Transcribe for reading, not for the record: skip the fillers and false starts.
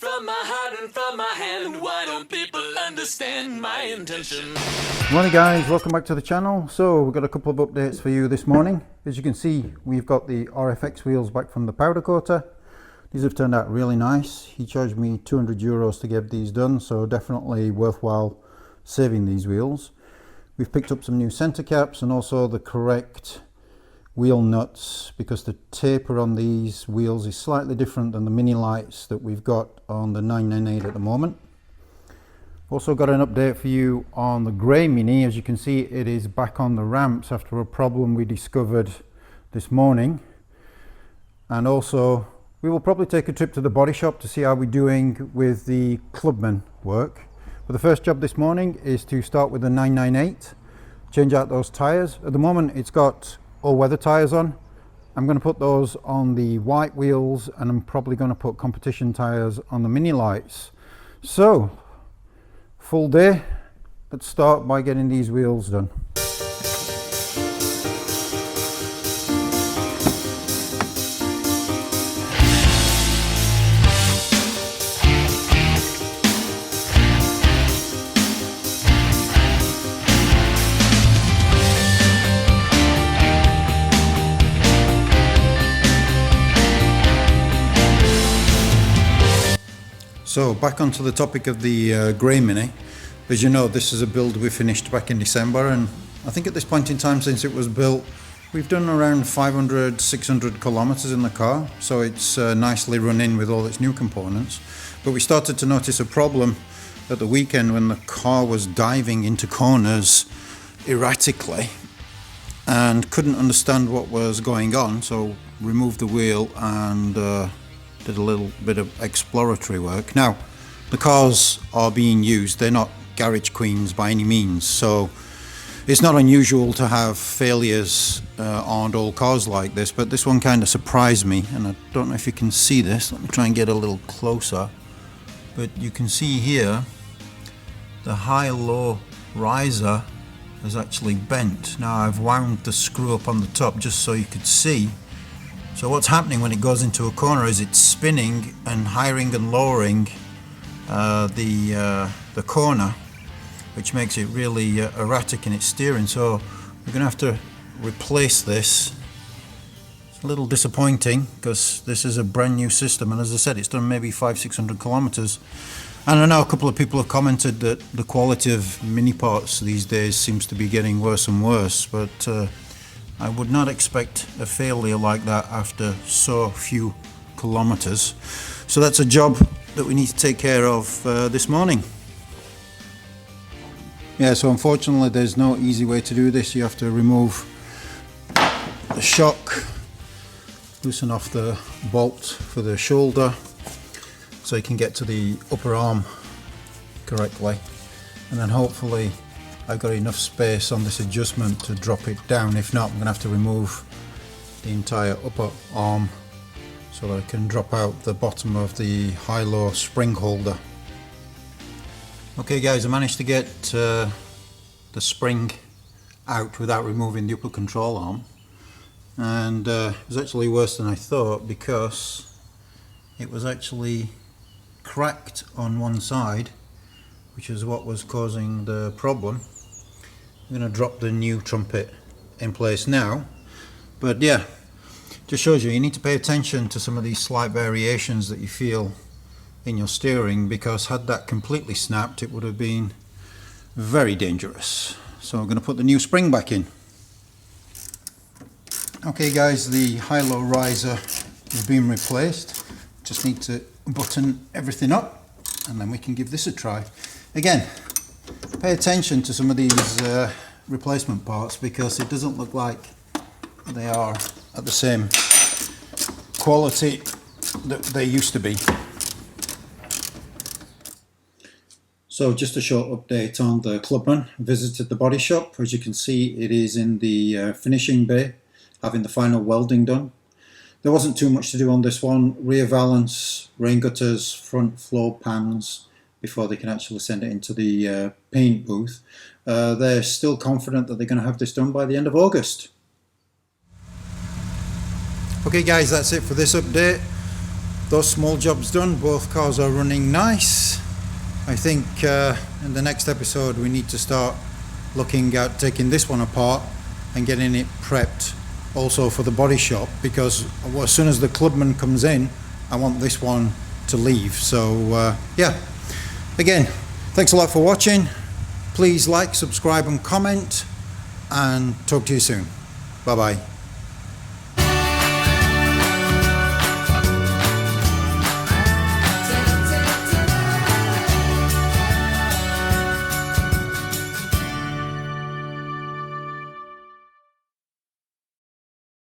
from my heart and from my hand. Why don't people understand my intention? Morning guys, welcome back to the channel. So we've got a couple of updates for you this morning. As you can see, we've got the RFX wheels back from the powder coater. These have turned out really nice. He charged me €200 to get these done, so definitely worthwhile saving these wheels. We've picked up some new center caps and also the correct wheel nuts, because the taper on these wheels is slightly different than the mini lights that we've got on the 998 at the moment. Also got an update for you on the grey Mini. As you can see, it is back on the ramps after a problem we discovered this morning. And also we will probably take a trip to the body shop to see how we're doing with the Clubman work. But the first job this morning is to start with the 998, change out those tyres. At the moment it's got all-weather tyres on. I'm going to put those on the white wheels, and I'm probably going to put competition tyres on the mini lights. So, full day. Let's start by getting these wheels done. So back onto the topic of the grey Mini. As you know, this is a build we finished back in December, and I think at this point in time since it was built we've done around 500-600 kilometers in the car, so it's nicely run in with all its new components. But we started to notice a problem at the weekend when the car was diving into corners erratically and couldn't understand what was going on, so removed the wheel and did a little bit of exploratory work. Now, the cars are being used, they're not garage queens by any means, so it's not unusual to have failures on all cars like this, but this one kind of surprised me, and I don't know if you can see this. Let me try and get a little closer, but you can see here the high-low riser is actually bent. Now I've wound the screw up on the top just so you could see. So what's happening when it goes into a corner is it's spinning and highering and lowering the corner, which makes it really erratic in its steering. So we're going to have to replace this. It's a little disappointing because this is a brand new system, and as I said, it's done maybe 500-600 kilometers. And I know a couple of people have commented that the quality of mini parts these days seems to be getting worse and worse, but I would not expect a failure like that after so few kilometers. So that's a job that we need to take care of this morning. Yeah, so unfortunately there's no easy way to do this. You have to remove the shock, loosen off the bolt for the shoulder so you can get to the upper arm correctly, and then hopefully I've got enough space on this adjustment to drop it down. If not, I'm going to have to remove the entire upper arm so that I can drop out the bottom of the high-low spring holder. Okay guys, I managed to get the spring out without removing the upper control arm, and it was actually worse than I thought because it was actually cracked on one side, which is what was causing the problem. I'm going to drop the new trumpet in place now, but yeah, just shows you need to pay attention to some of these slight variations that you feel in your steering, because had that completely snapped it would have been very dangerous. So I'm going to put the new spring back in. Okay guys, the high-low riser is being replaced. Just need to button everything up and then we can give this a try. Again, pay attention to some of these replacement parts because it doesn't look like they are at the same quality that they used to be. So just a short update on the Clubman. Visited the body shop. As you can see, it is in the finishing bay, having the final welding done. There wasn't too much to do on this one. Rear valance, rain gutters, front floor pans, before they can actually send it into the paint booth. They're still confident that they're going to have this done by the end of August. Okay guys, that's it for this update. those small jobs done. Both cars are running nice. I think in the next episode we need to start looking at taking this one apart and getting it prepped also for the body shop, because as soon as the Clubman comes in I want this one to leave. So yeah, again, thanks a lot for watching. Please like, subscribe and comment, and talk to you soon. Bye bye.